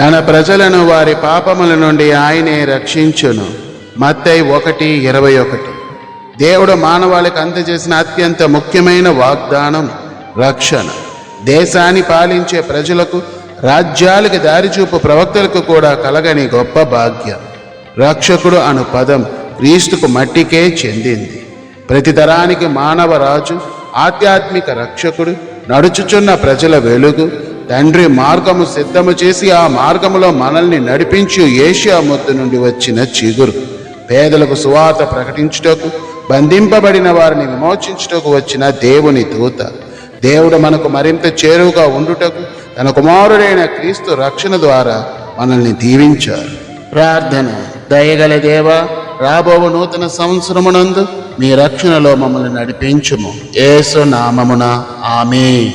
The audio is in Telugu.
తన ప్రజలను వారి పాపముల నుండి ఆయనే రక్షించును. మత్తయి 1:21. దేవుడు మానవాళికి అందజేసిన అత్యంత ముఖ్యమైన వాగ్దానం రక్షణ. దేశాన్ని పాలించే ప్రజలకు, రాజ్యాలకి దారిచూపు ప్రవక్తలకు కూడా కలగని గొప్ప భాగ్యం. రక్షకుడు అను పదం క్రీస్తుకు మట్టికే చెందింది. ప్రతి తరానికి మానవ రాజు, ఆధ్యాత్మిక రక్షకుడు, నడుచుచున్న ప్రజల వెలుగు, తండ్రి మార్గము సిద్ధము చేసి ఆ మార్గములో మనల్ని నడిపించు ఏషియా ముద్దు నుండి వచ్చిన చిగురు, పేదలకు సువార్త ప్రకటించుటకు, బంధింపబడిన వారిని విమోచించుటకు వచ్చిన దేవుని దూత. దేవుడు మనకు మరింత చేరువుగా ఉండుటకు తన కుమారుడైన క్రీస్తు రక్షణ ద్వారా మనల్ని దీవించారు. ప్రార్థన. దయగల దేవా, రాబో నూతన సంవత్సరమునందు మీ రక్షణలో మమ్మల్ని నడిపించుము. యేసు నామమున ఆమేన్.